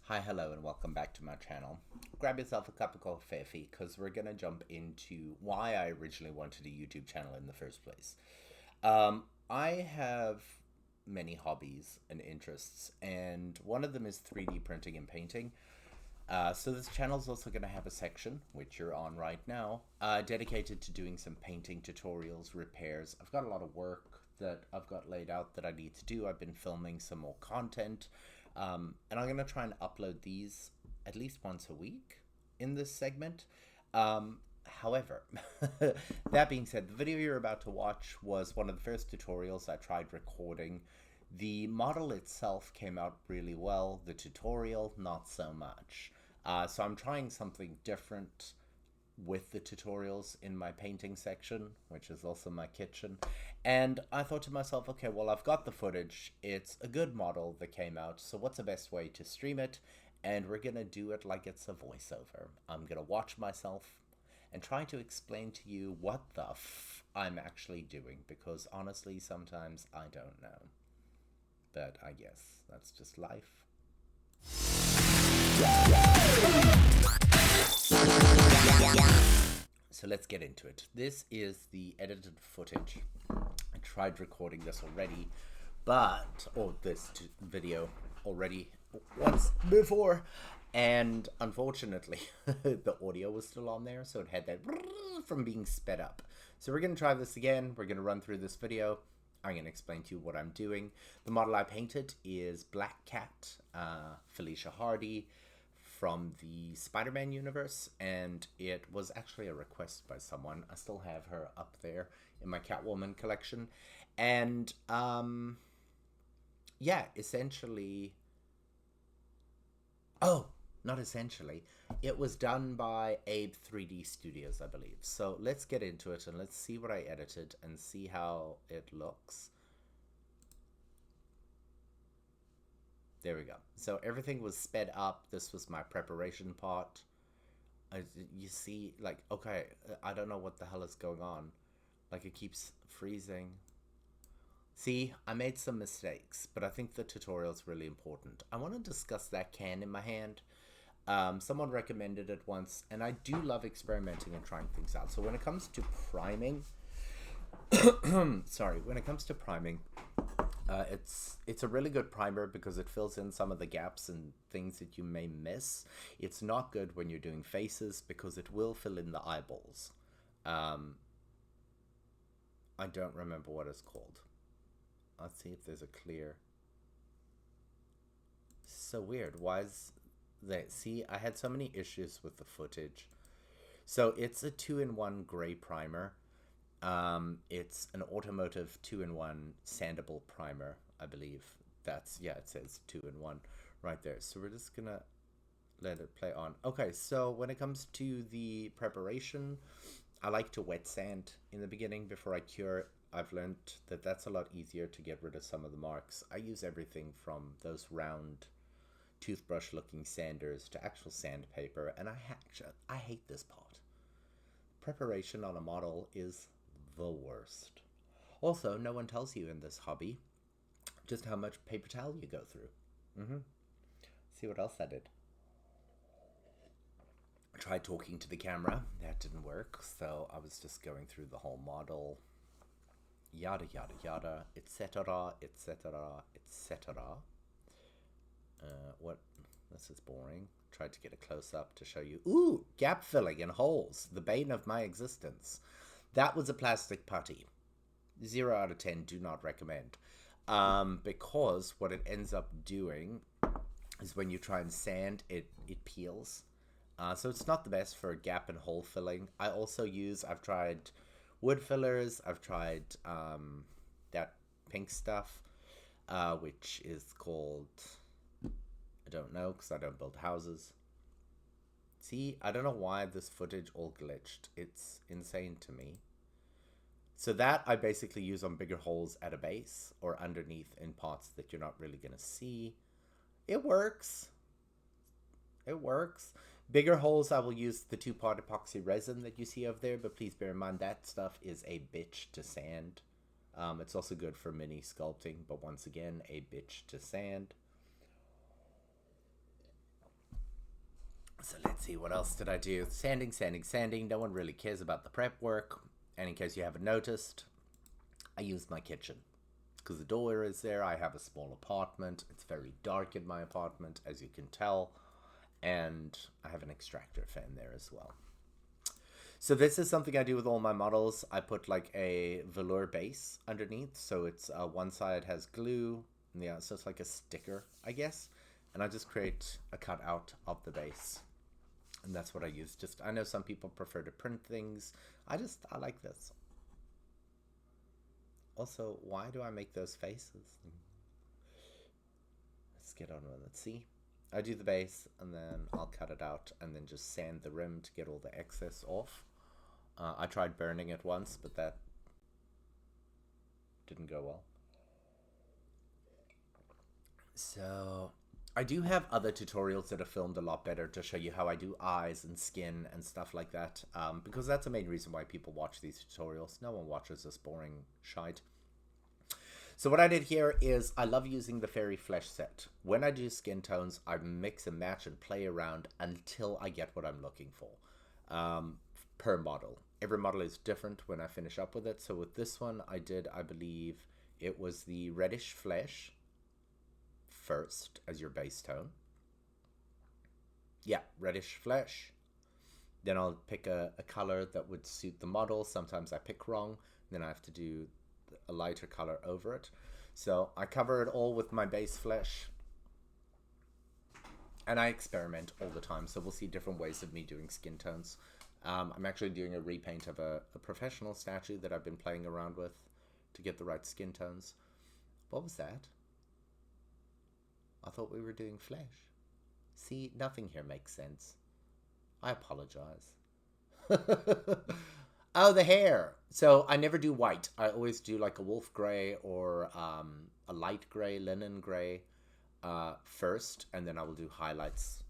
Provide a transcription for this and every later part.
Hi, hello, and welcome back to my channel. Grab yourself a cup of coffee because we're going to jump into why I originally wanted a YouTube channel in the first place. I have many hobbies and interests, and one of them is 3D printing and painting. So this channel is also going to have a section, which you're on right now, dedicated to doing some painting tutorials, repairs. I've got a lot of work that I've got laid out that I need to do. I've been filming some more content, and I'm going to try and upload these at least once a week in this segment. However, that being said, the video you're about to watch was one of the first tutorials I tried recording. The model itself came out really well, the tutorial not so much. So I'm trying something different with the tutorials in my painting section, which is also my kitchen. And I thought to myself, okay, well, I've got the footage. It's a good model that came out. So what's the best way to stream it? And we're going to do it like it's a voiceover. I'm going to watch myself and try to explain to you what the I'm actually doing, because honestly, sometimes I don't know. But I guess that's just life. So let's get into it. This is the edited footage. I tried recording this already, this video already once before, and unfortunately the audio was still on there, so it had that from being sped up. So we're going to try this again. We're going to run through this video. I'm going to explain to you what I'm doing. The model I painted is Black Cat, Felicia Hardy, from the Spider-Man universe, and it was actually a request by someone. I still have her up there in my Catwoman collection. And yeah, essentially, not essentially, it was done by Abe 3D Studios, I believe. So let's get into it and let's see what I edited and see how it looks. There we go. So everything was sped up. This was my preparation part. You see, like, okay, I don't know what the hell is going on. Like, it keeps freezing. See, I made some mistakes, but I think the tutorial is really important. I want to discuss that can in my hand. Someone recommended it once, and I do love experimenting and trying things out. So when it comes to priming, when it comes to priming, it's a really good primer because it fills in some of the gaps and things that you may miss. It's not good when you're doing faces because it will fill in the eyeballs. I don't remember what it's called. Let's see if there's a clear. So weird. Why is that? See, I had so many issues with the footage. So it's a 2-in-1 gray primer. It's an automotive 2-in-1 sandable primer, I believe. Yeah, it says 2-in-1 right there. So we're just gonna let it play on. Okay, so when it comes to the preparation, I like to wet sand in the beginning before I cure. I've learned that that's a lot easier to get rid of some of the marks. I use everything from those round toothbrush looking sanders to actual sandpaper, and I hate this part. Preparation on a model is the worst. Also, no one tells you in this hobby just how much paper towel you go through. See what else I did. I tried talking to the camera. That didn't work, so I was just going through the whole model. Yada, yada, yada, etc., etc., etc. What? This is boring. Tried to get a close-up to show you. Ooh, gap filling in holes. The bane of my existence. That was a plastic putty. 0 out of 10, do not recommend. Because what it ends up doing is when you try and sand, it peels. So it's not the best for gap and hole filling. I've tried wood fillers. I've tried that pink stuff, which is called, I don't know, because I don't build houses. See, I don't know why this footage all glitched. It's insane to me. So that I basically use on bigger holes at a base or underneath in parts that you're not really going to see. It works. It works. Bigger holes, I will use the 2-part epoxy resin that you see over there, but please bear in mind that stuff is a bitch to sand. It's also good for mini sculpting, but once again, a bitch to sand. So let's see, what else did I do? Sanding, sanding, sanding. No one really cares about the prep work. And in case you haven't noticed, I used my kitchen. Because the door is there. I have a small apartment. It's very dark in my apartment, as you can tell. And I have an extractor fan there as well. So this is something I do with all my models. I put like a velour base underneath. So it's one side has glue. And yeah, so it's like a sticker, I guess. And I just create a cutout of the base. And that's what I use. Just, I know some people prefer to print things. I like this. Also, why do I make those faces? Let's get on with it. See? I do the base, and then I'll cut it out, and then just sand the rim to get all the excess off. I tried burning it once, but that didn't go well. So I do have other tutorials that are filmed a lot better to show you how I do eyes and skin and stuff like that, because that's the main reason why people watch these tutorials. No one watches this boring shite. So what I did here is I love using the fairy flesh set. When I do skin tones, I mix and match and play around until I get what I'm looking for per model. Every model is different when I finish up with it. So with this one, I believe it was the reddish flesh first as your base tone. Yeah, reddish flesh. Then I'll pick a color that would suit the model. Sometimes I pick wrong. Then I have to do a lighter color over it. So I cover it all with my base flesh. And I experiment all the time. So we'll see different ways of me doing skin tones. I'm actually doing a repaint of a professional statue that I've been playing around with to get the right skin tones. What was that? I thought we were doing flesh. See, nothing here makes sense. I apologize. Oh, the hair. So I never do white. I always do like a wolf gray or a light gray, linen gray first, and then I will do highlights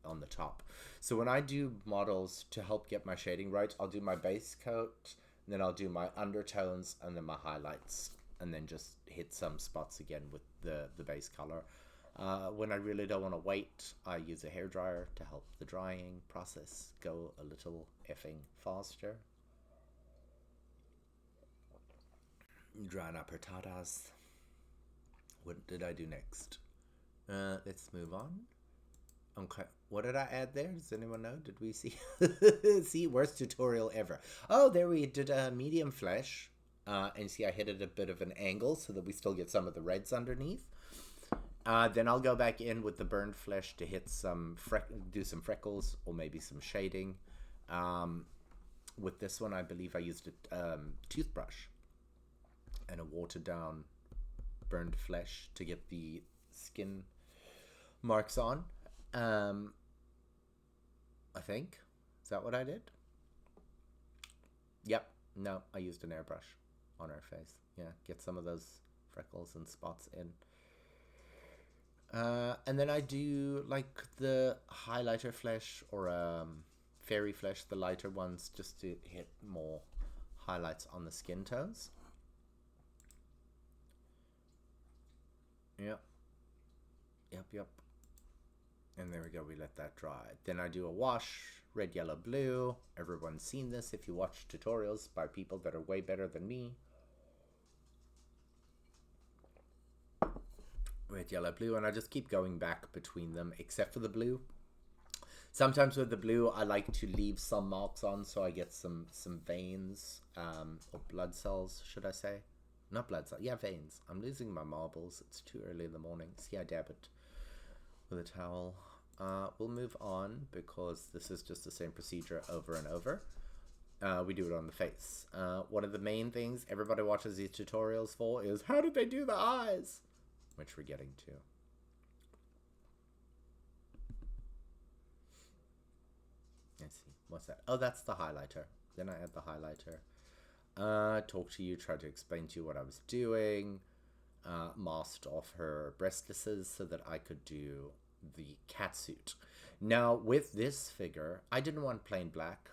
on the top. So when I do models to help get my shading right, I'll do my base coat, then I'll do my undertones, and then my highlights, and then just hit some spots again with the base color. When I really don't want to wait, I use a hairdryer to help the drying process go a little effing faster. Drying up her tatas. What did I do next? Let's move on. Okay, what did I add there? Does anyone know? Did we see? See, worst tutorial ever. Oh, there we did a medium flesh. And see, I hit it a bit of an angle so that we still get some of the reds underneath. Then I'll go back in with the burned flesh to hit some do some freckles or maybe some shading. With this one, I believe I used a toothbrush and a watered down burned flesh to get the skin marks on. I think. Is that what I did? Yep. No, I used an airbrush on her face. Yeah, get some of those freckles and spots in. And then I do like the highlighter flesh or fairy flesh, the lighter ones, just to hit more highlights on the skin tones. Yep. And there we go, we let that dry. Then I do a wash, red, yellow, blue. Everyone's seen this if you watch tutorials by people that are way better than me. Red, yellow, blue, and I just keep going back between them, except for the blue. Sometimes with the blue, I like to leave some marks on so I get some veins, or blood cells, should I say? Not blood cells, yeah, veins. I'm losing my marbles. It's too early in the morning. See, I dab it with a towel. We'll move on because this is just the same procedure over and over. We do it on the face. One of the main things everybody watches these tutorials for is how did they do the eyes? Which we're getting to. Let's see, what's that? Oh, that's the highlighter. Then I add the highlighter. Talk to you, try to explain to you what I was doing. Masked off her breastnesses so that I could do the catsuit. Now, with this figure, I didn't want plain black.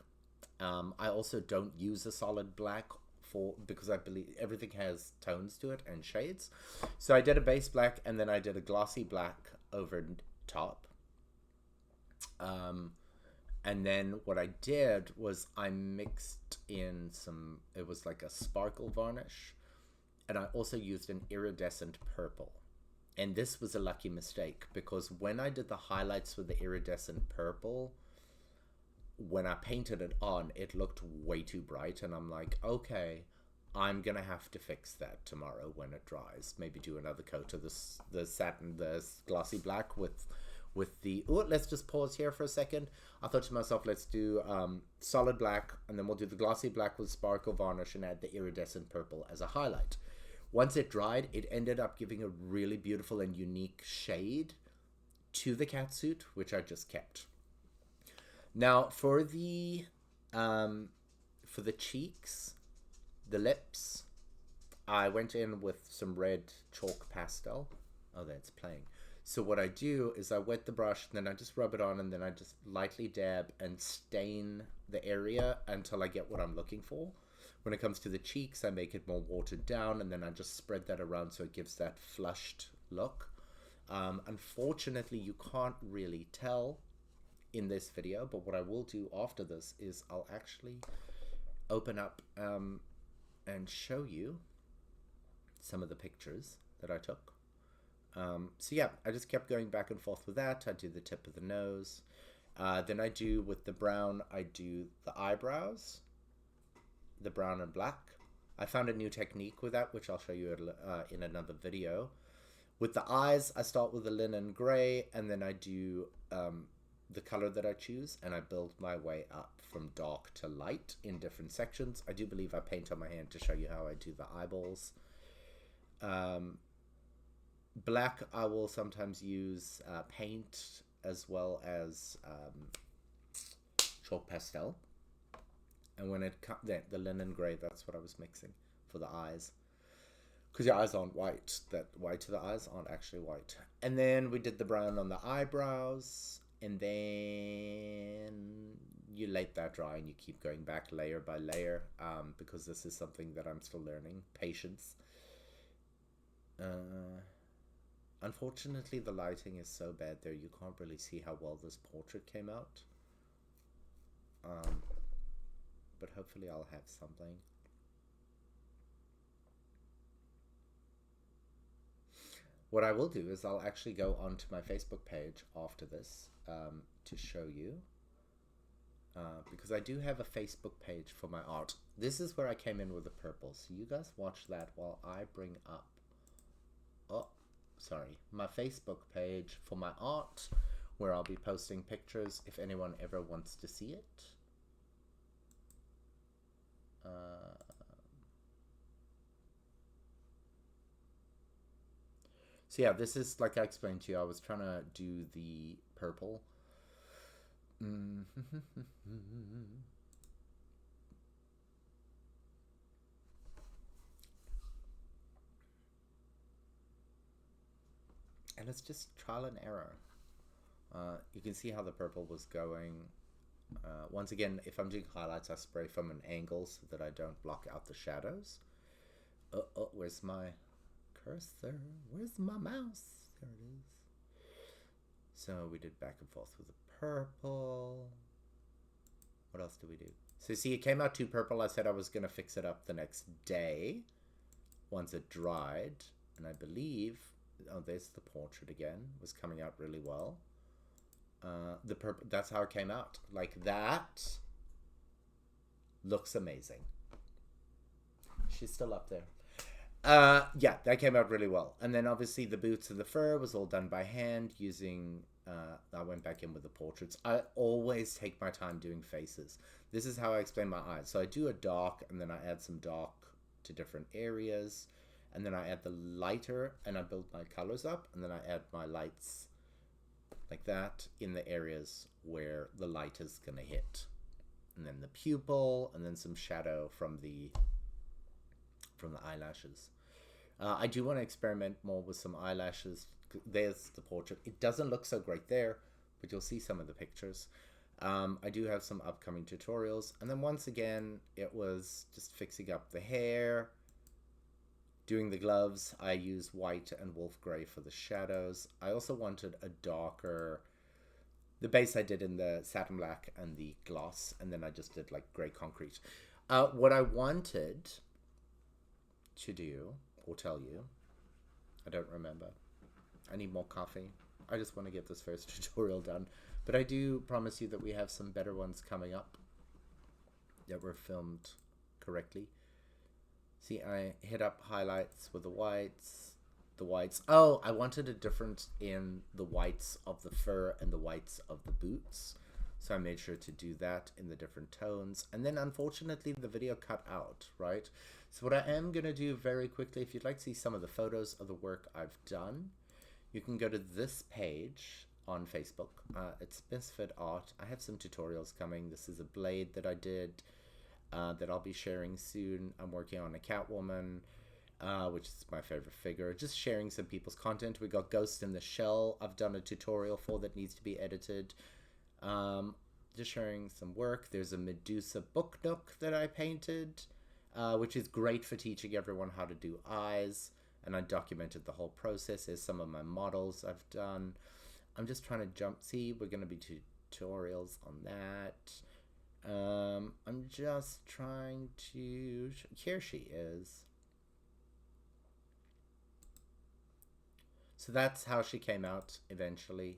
I also don't use a solid black because I believe everything has tones to it and shades. So I did a base black and then I did a glossy black over top. And then what I did was I mixed in some, it was like a sparkle varnish, and I also used an iridescent purple. And this was a lucky mistake because when I did the highlights with the iridescent purple, when I painted it on, it looked way too bright. And I'm like, okay, I'm going to have to fix that tomorrow when it dries. Maybe do another coat of this, the satin, the glossy black with the, oh, let's just pause here for a second. I thought to myself, let's do solid black, and then we'll do the glossy black with sparkle varnish and add the iridescent purple as a highlight. Once it dried, it ended up giving a really beautiful and unique shade to the catsuit, which I just kept. Now for the cheeks, the lips, I went in with some red chalk pastel. Oh, that's playing. So what I do is I wet the brush, and then I just rub it on, and then I just lightly dab and stain the area until I get what I'm looking for. When it comes to the cheeks, I make it more watered down, and then I just spread that around so it gives that flushed look. Unfortunately, you can't really tell in this video, but what I will do after this is I'll actually open up and show you some of the pictures that I took. So yeah, I just kept going back and forth with that. I do the tip of the nose. Then I do, with the brown, I do the eyebrows, the brown and black. I found a new technique with that, which I'll show you in another video. With the eyes, I start with the linen gray, and then I do the color that I choose, and I build my way up from dark to light in different sections. I do believe I paint on my hand to show you how I do the eyeballs. Black, I will sometimes use paint as well as chalk pastel. And when it comes, the linen gray, that's what I was mixing for the eyes. Because your eyes aren't white. That white to the eyes aren't actually white. And then we did the brown on the eyebrows. And then you let that dry and you keep going back layer by layer. Because this is something that I'm still learning. Patience. Unfortunately, the lighting is so bad there, you can't really see how well this portrait came out. But hopefully I'll have something. What I will do is I'll actually go onto my Facebook page after this to show you. Because I do have a Facebook page for my art. This is where I came in with the purple. So you guys watch that while I bring up, my Facebook page for my art, where I'll be posting pictures if anyone ever wants to see it. So yeah, this is, like I explained to you, I was trying to do the purple. And it's just trial and error. You can see how the purple was going. Once again, if I'm doing highlights, I spray from an angle so that I don't block out the shadows. Oh, where's my cursor? Where's my mouse? There it is. So we did back and forth with the purple. What else did we do? So see, it came out too purple. I said I was going to fix it up the next day once it dried. And I believe, oh, there's the portrait again. It was coming out really well. The purple, that's how it came out. Like that. Looks amazing. She's still up there. Yeah, that came out really well. And then obviously the boots and the fur was all done by hand using, I went back in with the portraits. I always take my time doing faces. This is how I explain my eyes. So I do a dark, and then I add some dark to different areas. And then I add the lighter, and I build my colors up. And then I add my lights like that in the areas where the light is going to hit. And then the pupil, and then some shadow from the eyelashes. I do want to experiment more with some eyelashes. There's the portrait. It doesn't look so great there, but you'll see some of the pictures. I do have some upcoming tutorials. And then once again, it was just fixing up the hair, doing the gloves. I use white and wolf gray for the shadows. I also wanted a darker The base I did in the satin black and the gloss, and then I just did like grey concrete. What I wanted to do, or tell you, I don't remember. I need more coffee. I just want to get this first tutorial done. But I do promise you that we have some better ones coming up that were filmed correctly. See, I hit up highlights with the whites. Oh, I wanted a difference in the whites of the fur and the whites of the boots. So I made sure to do that in the different tones. And then unfortunately the video cut out, right? So what I am going to do very quickly, if you'd like to see some of the photos of the work I've done, you can go to this page on Facebook. It's Misfit Art. I have some tutorials coming. This is a blade that I did that I'll be sharing soon. I'm working on a Catwoman, which is my favorite figure. Just sharing some people's content. We got Ghost in the Shell I've done a tutorial for that needs to be edited. Just sharing some work. There's a Medusa book nook that I painted, which is great for teaching everyone how to do eyes. And I documented the whole process. There's some of my models I've done. I'm just trying to jump. See, we're going to be tutorials on that. I'm just trying to... Here she is. So that's how she came out eventually.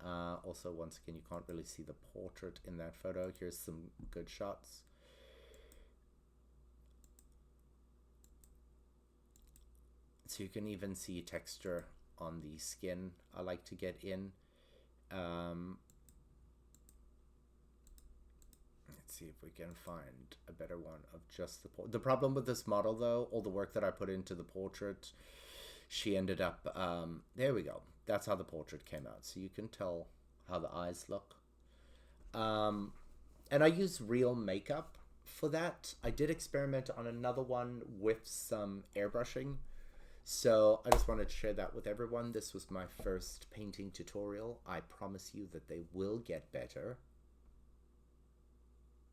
Also, once again, you can't really see the portrait in that photo. Here's some good shots. So you can even see texture on the skin I like to get in. Let's see if we can find a better one of just the portrait. The problem with this model, though, all the work that I put into the portrait, she ended up... there we go. That's how the portrait came out. So you can tell how the eyes look. And I use real makeup for that. I did experiment on another one with some airbrushing. So I just wanted to share that with everyone. This was my first painting tutorial. I promise you that they will get better.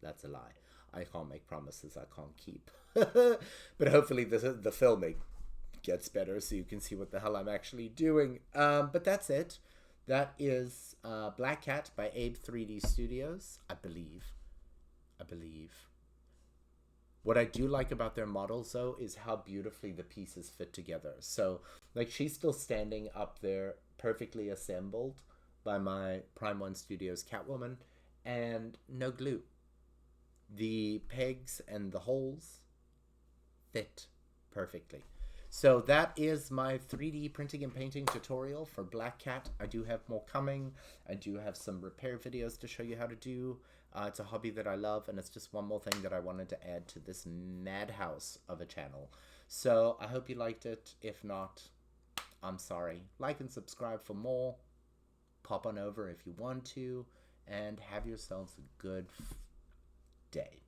That's a lie. I can't make promises I can't keep. But hopefully the filming gets better so you can see what the hell I'm actually doing. But that's it. That is Black Cat by Abe 3D Studios, I believe. What I do like about their models, though, is how beautifully the pieces fit together. So, like, she's still standing up there, perfectly assembled by my Prime 1 Studios Catwoman, and no glue. The pegs and the holes fit perfectly. So that is my 3D printing and painting tutorial for Black Cat. I do have more coming. I do have some repair videos to show you how to do. It's a hobby that I love, and it's just one more thing that I wanted to add to this madhouse of a channel. So I hope you liked it. If not, I'm sorry. Like and subscribe for more. Pop on over if you want to, and have yourselves a good day.